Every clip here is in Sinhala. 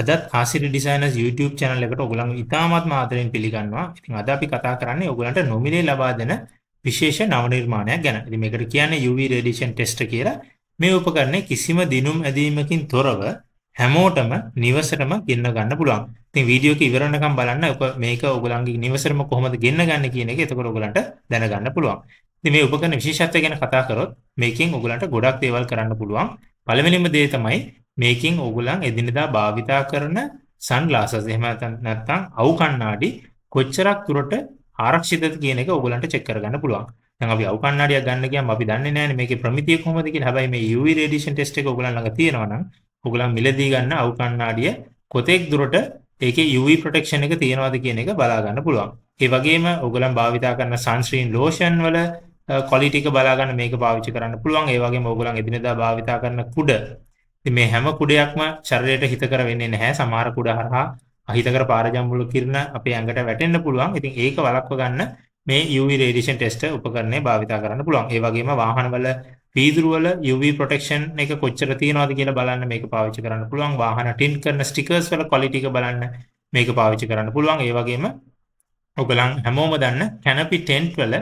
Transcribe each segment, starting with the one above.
අදත් ආසිරි ඩිසයිනර්ස් YouTube channel එකට ඔයගොල්ලන්ව ඉතාමත්ම ආදරෙන් පිළිගන්නවා. ඉතින් අද අපි කතා කරන්නේ ඔයගොල්ලන්ට නොමිලේ ලබා දෙන විශේෂ නව නිර්මාණයක් ගැන. ඉතින් මේකට කියන්නේ UV radiation tester කියලා. මේ උපකරණය කිසිම දිනුම් ඇදීමකින් තොරව හැමෝටම නිවසටම ගෙන්න ගන්න පුළුවන්. ඉතින් වීඩියෝ එක ඉවර වෙනකම් බලන්න මේක ඔයගොල්ලන්ගේ නිවසටම කොහොමද ගෙන්න ගන්න කියන එක එතකොට ඔයගොල්ලන්ට දැනගන්න පුළුවන්. ඉතින් මේ උපකරණ විශේෂත්වය ගැන කතා කරොත් මේකෙන් ඔයගොල්ලන්ට ගොඩක් දේවල් කරන්න පුළුවන්. පළවෙනිම දේ තමයි මේකෙන් ඕගොල්ලන් එදිනෙදා භාවිතා කරන සන්ග්ලාසස් එහෙම නැත්නම් අවු කණ්ණාඩි කොච්චරක් දුරට ආරක්ෂිතද කියන එක ඕගොල්ලන්ට චෙක් කරගන්න පුළුවන්. දැන් අපි අවු කණ්ණාඩියක් ගන්න ගියාම අපි දන්නේ නැහැනේ මේකේ ප්‍රමිතිය කොහොමද කියලා. හැබැයි මේ UV radiation test එක ඕගොල්ලන් ළඟ තියෙනවා නම් ඕගොල්ලන් මිලදී ගන්න අවු කණ්ණාඩිය කොතෙක් දුරට ඒකේ UV protection එක තියෙනවද කියන එක බලා ගන්න පුළුවන්. ඒ වගේම ඕගොල්ලන් භාවිතා කරන sunscreen lotion වල quality එක බලා ගන්න මේක පාවිච්චි කරන්න පුළුවන්. ඒ වගේම ඕගොල්ලන් එදිනෙදා භාවිතා කරන කුඩ මේ හැම කුඩයක්ම ශරීරයට හිතකර වෙන්නේ නැහැ. සමහර කුඩ හරහා අහිතකර පාරජම්බුල කිරණ අපේ ඇඟට වැටෙන්න පුළුවන්. ඉතින් ඒක වළක්ව ගන්න මේ UV radiation tester උපකරණය භාවිතා කරන්න පුළුවන්. ඒ වගේම වාහනවල වීදුරු වල UV protection එක කොච්චර තියෙනවද කියලා බලන්න මේක පාවිච්චි කරන්න පුළුවන්. වාහන tint කරන stickers වල quality එක බලන්න මේක පාවිච්චි කරන්න පුළුවන්. ඒ වගේම ඔයගලන් හැමෝම දන්න canopy tent වල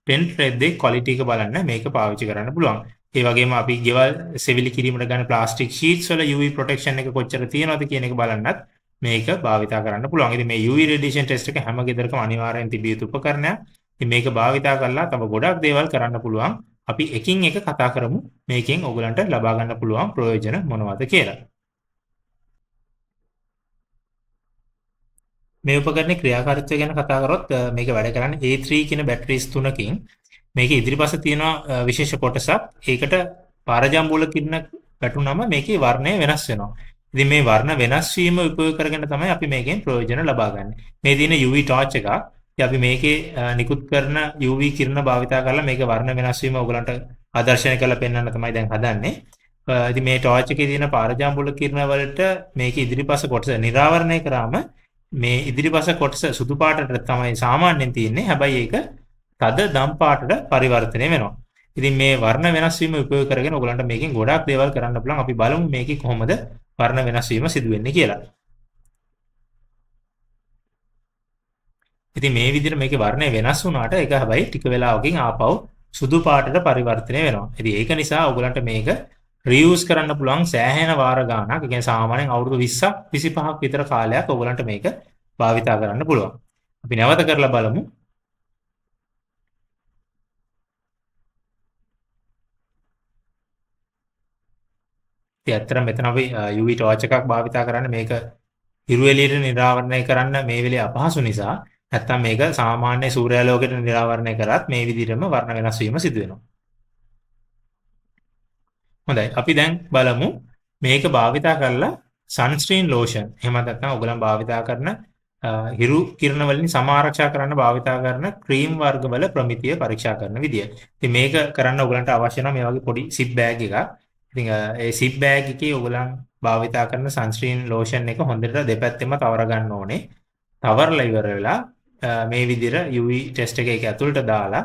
tent රෙද්දේ quality එක බලන්න මේක පාවිච්චි කරන්න පුළුවන්. ඒ වගේම අපි ගෙවල් සෙවිලි කිරීමට ගන්න ප්ලාස්ටික් ෂීට්ස් වල UV protection එක කොච්චර තියෙනවද කියන එක බලන්නත් මේක භාවිතා කරන්න පුළුවන්. ඉතින් මේ UV radiation test එක හැම ගෙදරකම අනිවාර්යෙන් තිබිය යුතු උපකරණයක්. ඉතින් මේක භාවිතා කරලා තව ගොඩක් දේවල් කරන්න පුළුවන්. අපි එකින් එක කතා කරමු මේකෙන් ඔයගලන්ට ලබා ගන්න පුළුවන් ප්‍රයෝජන මොනවද කියලා. මේ උපකරණේ ක්‍රියාකාරීත්වය ගැන කතා කරොත් මේක වැඩ කරන්නේ A3 කියන බැටරිස් තුනකින්. මේක ඉදිරිපස තියෙන විශේෂ කොටසක්. ඒකට පාරජම්බුල කිරණ වැටුනම මේකේ වර්ණය වෙනස් වෙනවා. ඉතින් මේ වර්ණ වෙනස් වීම උපයෝග කරගෙන තමයි අපි මේකෙන් ප්‍රයෝජන ලබා ගන්න. මේ තියෙන UV ටෝච් එකක්. ඉතින් අපි මේකේ නිකුත් කරන UV කිරණ භාවිතා කරලා මේක වර්ණ වෙනස් වීම ඔයගලන්ට ආදර්ශනය කරලා පෙන්වන්න තමයි දැන් හදන්නේ. ඉතින් මේ ටෝච් එකේ තියෙන පාරජම්බුල කිරණ වලට මේකේ ඉදිරිපස කොටස නිරාවරණය කරාම මේ ඉදිරිපස කොටස සුදු පාටට තමයි සාමාන්‍යයෙන් තියෙන්නේ. හැබැයි ඒක තද දම් පාටට පරිවර්තනය වෙනවා. ඉතින් මේ වර්ණ වෙනස් වීම උපයෝග කරගෙන ඔයගලන්ට මේකෙන් ගොඩාක් දේවල් කරන්න පුළුවන්. අපි බලමු මේකේ කොහොමද වර්ණ වෙනස් වීම සිදු වෙන්නේ කියලා. ඉතින් මේ විදිහට මේකේ වර්ණය වෙනස් වුණාට ඒක හැබැයි ටික වෙලාවකින් ආපහු සුදු පාටට පරිවර්තනය වෙනවා. ඉතින් ඒක නිසා ඔයගලන්ට මේක රියුස් කරන්න පුළුවන් සෑහෙන වාර ගාණක්. ඒ කියන්නේ සාමාන්‍යයෙන් අවුරුදු 20ක් 25ක් විතර කාලයක් ඔයගලන්ට මේක භාවිතා කරන්න පුළුවන්. අපි නැවත කරලා බලමු. ඉතින් ඇත්තටම මෙතන අපි UV ටෝච් එකක් භාවිතා කරන්නේ මේක හිරු එළියට නිරාවරණය කරන්න මේ වෙලේ අපහසු නිසා. නැත්තම් මේක සාමාන්‍ය සූර්යාලෝකයට නිරාවරණය කරත් මේ විදිහටම වර්ණ වෙනස් වීම සිදු වෙනවා. හොඳයි. අපි දැන් බලමු මේක භාවිතා කරලා sunscreen lotion එහෙම නැත්නම් ඔයගලන් භාවිතා කරන හිරු කිරණ වලින් සමාරක්ෂා කරන්න භාවිතා කරන ක්‍රීම් වර්ග වල ප්‍රමිතිය පරීක්ෂා කරන විදිය. ඉතින් මේක කරන්න ඔයගලන්ට අවශ්‍ය නම් මේ වගේ පොඩි සිප් බෑග් එකක්. ඉතින් ඒ සිප් බෑග් එකේ ඔයගලන් භාවිතා කරන sunscreen lotion එක හොඳට දෙපැත්තෙම තවර ගන්න ඕනේ. තවරලා ඉවර වෙලා මේ විදිහට UV test එක ඇතුළට දාලා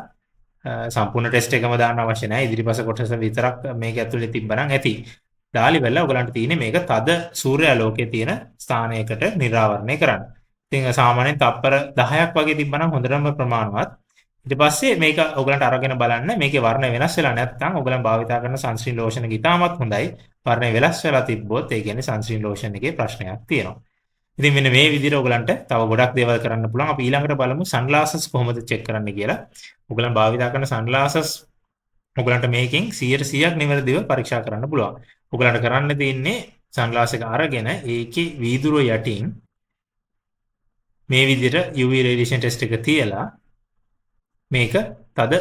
සම්පූර්ණ ටෙස්ට් එකම දාන්න අවශ්‍ය නැහැ. ඉදිරිපස කොටස විතරක් මේක ඇතුලේ තිබ්බනම් ඇති. දාලි වෙලා ඔයගලන්ට තියෙන්නේ මේක තද සූර්යාලෝකයේ තියෙන ස්ථානයකට නිරාවරණය කරන්න. ඉතින් සාමාන්‍යයෙන් තප්පර 10ක් වගේ තිබ්බනම් හොඳටම ප්‍රමාණවත්. ඊට පස්සේ මේක ඔයගලන්ට අරගෙන බලන්න මේකේ වර්ණ වෙනස් වෙලා නැත්නම් ඔයගලන් භාවිතා කරන sunscreen lotion එක ඉතාමත් හොඳයි. වර්ණය වෙනස් වෙලා තිබ්බොත් ඒ කියන්නේ sunscreen lotion එකේ ප්‍රශ්නයක් තියෙනවා. ඉතින් මෙන්න මේ විදිහට ඔයගලන්ට තව ගොඩක් දේවල් කරන්න පුළුවන්. අපි ඊළඟට බලමු sunglasses කොහොමද check කරන්නේ කියලා. ඔයගලන් භාවිතා කරන sunglasses ඔයගලන්ට මේකෙන් 100% නිවැරදිව පරීක්ෂා කරන්න පුළුවන්. ඔයගලන්ට කරන්න තියෙන්නේ sunglass එක අරගෙන ඒකේ වීදුරුව යටින් මේ විදිහට UV radiation test එක තියලා මේක තද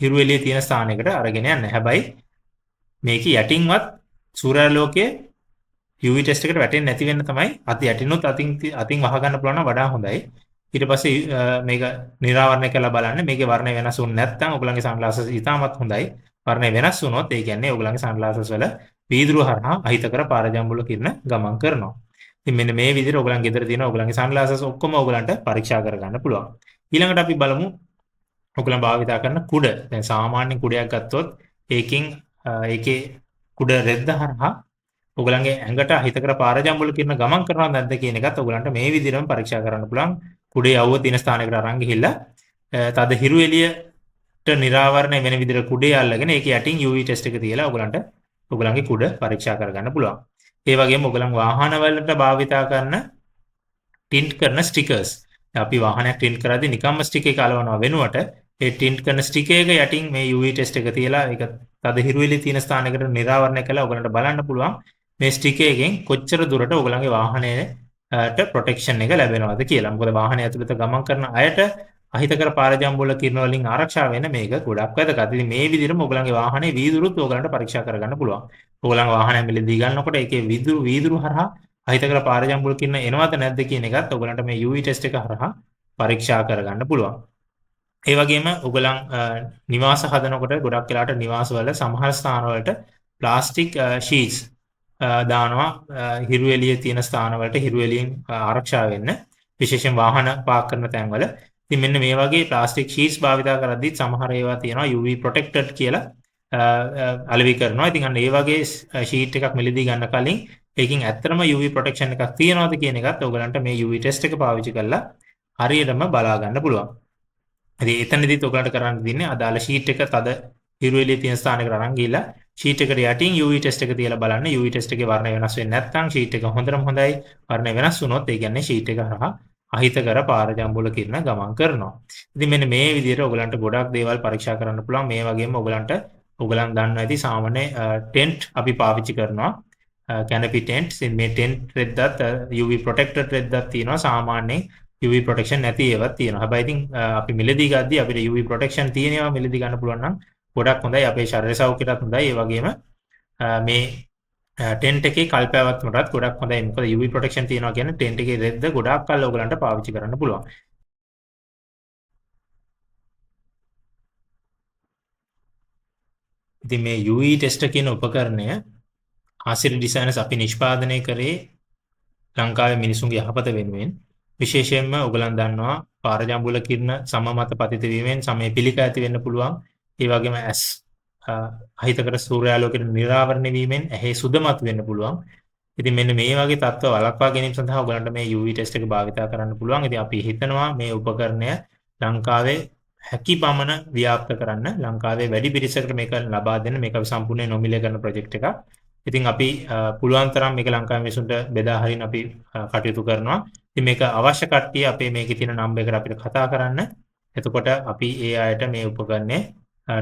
හිරු එළියේ තියෙන ස්ථානයකට අරගෙන යන්න. හැබැයි මේක යටින්වත් සූර්යාලෝකයේ UV test එකට වැටෙන්නේ නැති වෙන්න තමයි අත යටිනුත් අතින් වහ ගන්න පුළුවන් නම් වඩා හොඳයි. ඊට පස්සේ මේක නිරාවරණය කරලා බලන්න මේකේ වර්ණය වෙනස් වුනේ නැත්නම් ඔයගලන්ගේ sunglasses ඉතාමත් හොඳයි. වර්ණය වෙනස් වුණොත් ඒ කියන්නේ ඔයගලන්ගේ sunglasses වල වීදුරුව හරහා අහිතකර පාරජම්බුල කිරණ ගමන් කරනවා. ඉතින් මෙන්න මේ විදිහට ඔයගලන් ගෙදර තියෙන ඔයගලන්ගේ sunglasses ඔක්කොම ඔයගලන්ට පරීක්ෂා කරගන්න පුළුවන්. ඊළඟට අපි බලමු ඔයගලන් භාවිතා කරන කුඩ. දැන් සාමාන්‍ය කුඩයක් ගත්තොත් ඒකේ කුඩ රෙද්ද හරහා ඔයගලන්ගේ ඇඟට අහිතකර පාරජම්බුල කිරණ ගමන් කරනවද නැද්ද කියන එකත් ඔයගලන්ට මේ විදිහටම පරීක්ෂා කරන්න පුළුවන්. කුඩේ යවුව තියෙන ස්ථානයකට අරන් ගිහිල්ලා තද හිරු එළියට නිරාවරණය වෙන විදිහට කුඩේ අල්ලගෙන ඒක යටින් UV ටෙස්ට් එක තියලා ඔයගලන්ට ඔයගලන්ගේ කුඩ පරීක්ෂා කරගන්න පුළුවන්. ඒ වගේම ඔයගලන් වාහනවලට භාවිතා කරන ටින්ට් කරන ස්ටිකර්ස්. අපි වාහනයක් ටින්ට් කරද්දී නිකම්ම ස්ටික් එක අලවනවා වෙනුවට ඒ ටින්ට් කරන ස්ටික් එක යටින් මේ UV ටෙස්ට් එක තියලා ඒක තද හිරු එළිය තියෙන ස්ථානයකට නිරාවරණය කළා ඔයගලන්ට බලන්න පුළුවන් මේ ස්ටික් එකෙන් කොච්චර දුරට ඔයගලන්ගේ වාහනයට ප්‍රොටෙක්ෂන් එක ලැබෙනවද කියලා. මොකද වාහනය ඇතුළත ගමන් කරන අයට අහිතකර පාරජම්බුල කිරණ වලින් ආරක්ෂා වෙන්න මේක ගොඩක් වැදගත්. ඉතින් මේ විදිහටම ඔයගලන්ගේ වාහනේ වීදුරුත් ඔයගලන්ට පරීක්ෂා කරගන්න පුළුවන්. ඔයගලන්ගේ වාහනය මිලදී ගන්නකොට ඒකේ වීදුරු හරහා අහිතකර පාරජම්බුල කිරණ එනවද නැද්ද කියන එකත් ඔයගලන්ට මේ UV ටෙස්ට් එක හරහා පරීක්ෂා කරගන්න පුළුවන්. ඒ වගේම ඔයගලන් නිවාස හදනකොට ගොඩක් වෙලාට නිවාසවල සමහර ස්ථානවලට ප්ලාස්ටික් ෂීට්ස් දානවා හිරු එළිය තියෙන ස්ථානවලට හිරු එළියෙන් ආරක්ෂා වෙන්න විශේෂයෙන් වාහන පාක් කරන තැන්වල. ඉතින් මෙන්න මේ වගේ ප්ලාස්ටික් ෂීට්ස් භාවිතා කරද්දී සමහර ඒවා තියෙනවා UV protected කියලා අලෙවි කරනවා. ඉතින් අන්න ඒ වගේ ෂීට් එකක් මිලදී ගන්න කලින් ඒකින් ඇත්තටම UV protection එකක් තියනවද කියන එකත් ඔයගලන්ට මේ UV test එක පාවිච්චි කරලා හරියටම බලා ගන්න පුළුවන්. ඉතින් එතනදිත් ඔයගලන්ට කරන්න දෙන්නේ අදාළ ෂීට් එක තද හිරු එළිය තියෙන ස්ථානයකට අරන් ගිහලා ෂීට් එකට යටින් UV test එක තියලා බලන්න. UV test එකේ වර්ණය වෙනස් වෙන්නේ නැත්නම් ෂීට් එක හොඳටම හොඳයි. වර්ණය වෙනස් වුණොත් ඒ කියන්නේ ෂීට් එක හරහා අහිතකර පාරජම්බුල කිරණ ගමන් කරනවා. ඉතින් මෙන්න මේ විදිහට ඔයගලන්ට ගොඩක් දේවල් පරීක්ෂා කරන්න පුළුවන්. මේ වගේම ඔයගලන් දන්නවා ඇති සාමාන්‍ය ටෙන්ට් අපි පාවිච්චි කරනවා. canopy tents. මේ ටෙන්ට් රෙද්දත් UV protected රෙද්දක් තියෙනවා. සාමාන්‍යයෙන් UV protection නැති ඒවාත් තියෙනවා. හැබැයි ඉතින් අපි මිලදී ගද්දී අපිට UV protection තියෙන ඒවා මිලදී ගන්න පුළුවන් නම් ගොඩක් හොඳයි. අපේ ශරීර සෞඛ්‍යයටත් හොඳයි. ඒ වගේම මේ ටෙන්ට් එකේ කල්පැවැත්මටත් ගොඩක් හොඳයි. මොකද UV protection තියෙනවා කියන්නේ ටෙන්ට් එකේ රෙද්ද ගොඩක් කල් ඔයගලන්ට පාවිච්චි කරන්න පුළුවන්. ඉතින් මේ UV test කියන උපකරණය ආසිරි ඩිසයිනර්ස් අපි නිෂ්පාදනය කරේ ලංකාවේ මිනිසුන්ගේ යහපත වෙනුවෙන්. විශේෂයෙන්ම ඔයගලන් දන්නවා පාරජම්බුල කිරණ සම මත පතිත වීමෙන් සමේ පිළිකා ඇති වෙන්න පුළුවන්. ඒ වගේම ඇස් අහිතකර සූර්යාලෝකයට නිරාවරණය වීමෙන් ඇහි සුදමත් වෙන්න පුළුවන්. ඉතින් මෙන්න මේ වගේ තත්ත්ව වළක්වා ගැනීම සඳහා ඔයගලන්ට මේ UV test එක භාවිතා කරන්න පුළුවන්. ඉතින් අපි හිතනවා මේ උපකරණය ලංකාවේ හැකි පමණ ව්‍යාප්ත කරන්න, ලංකාවේ වැඩි පිරිසකට මේක ලබා දෙන්න මේක අපි සම්පූර්ණයෙන් නොමිලේ කරන ප්‍රොජෙක්ට් එකක්. ඉතින් අපි පුළුවන් තරම් මේක ලංකාවේ මිනිසුන්ට බෙදා හරින්න අපි කටයුතු කරනවා. ඉතින් මේක අවශ්‍ය කට්ටිය අපේ මේකේ තියෙන නම්බර් එකට අපිට කතා කරන්න. එතකොට අපි ඒ අයට මේ උපකරණය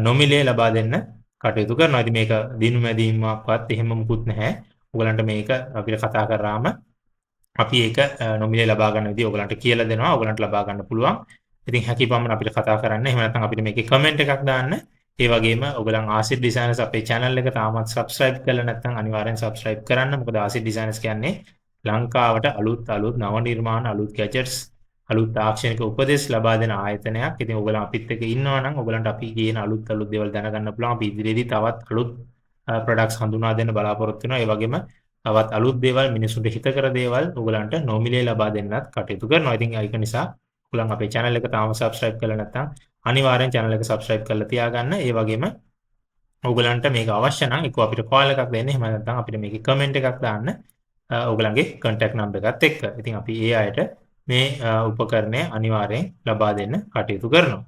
නොමිලේ ලබා දෙන්න කටයුතු කරනවා. ඉතින් මේක දිනු මැදීමක්වත් එහෙම මුකුත් නැහැ. ඔයගලන්ට මේක අපිට කතා කරාම අපි ඒක නොමිලේ ලබා ගන්න විදිහ ඔයගලන්ට කියලා දෙනවා. ඔයගලන්ට ලබා ගන්න පුළුවන්. ඉතින් හැකියපමණ අපිට කතා කරන්න. එහෙම නැත්නම් අපිට මේකේ කමෙන්ට් එකක් දාන්න. ඒ වගේම ඔයගලන් ආසිඩ් ඩිසයිනර්ස් අපේ channel එක තාමත් subscribe කරලා නැත්නම් අනිවාර්යෙන් subscribe කරන්න. මොකද ආසිඩ් ඩිසයිනර්ස් කියන්නේ ලංකාවට අලුත් නව නිර්මාණ, අලුත් gadgets, අලුත් තාක්ෂණික උපදෙස් ලබා දෙන ආයතනයක්. ඉතින් ඔයගලන් අපිත් එක්ක ඉන්නවා නම් ඔයගලන්ට අපි කියන අලුත් දේවල් දැනගන්න පුළුවන්. අපි ඉදිරියේදී තවත් අලුත් products හඳුනා දෙන්න බලාපොරොත්තු වෙනවා. ඒ වගේම තවත් අලුත් දේවල්, මිනිසුන්ට හිතකර දේවල් ඔයගලන්ට නොමිලේ ලබා දෙන්නත් කටයුතු කරනවා. ඉතින් ඒක නිසා ඔයගලන් අපේ channel එක තාම subscribe කරලා නැත්නම් අනිවාර්යෙන් channel එක subscribe කරලා තියාගන්න. ඒ වගේම ඔයගලන්ට මේක අවශ්‍ය නම් එක්ක අපිට call එකක් දෙන්න. එහෙම නැත්නම් අපිට මේකේ comment එකක් දාන්න. ඔයගලන්ගේ contact number එකත් එක්ක. ඉතින් අපි ඒ අයට මේ උපකරණය අනිවාර්යෙන් ලබා දෙන්න කටයුතු කරනවා.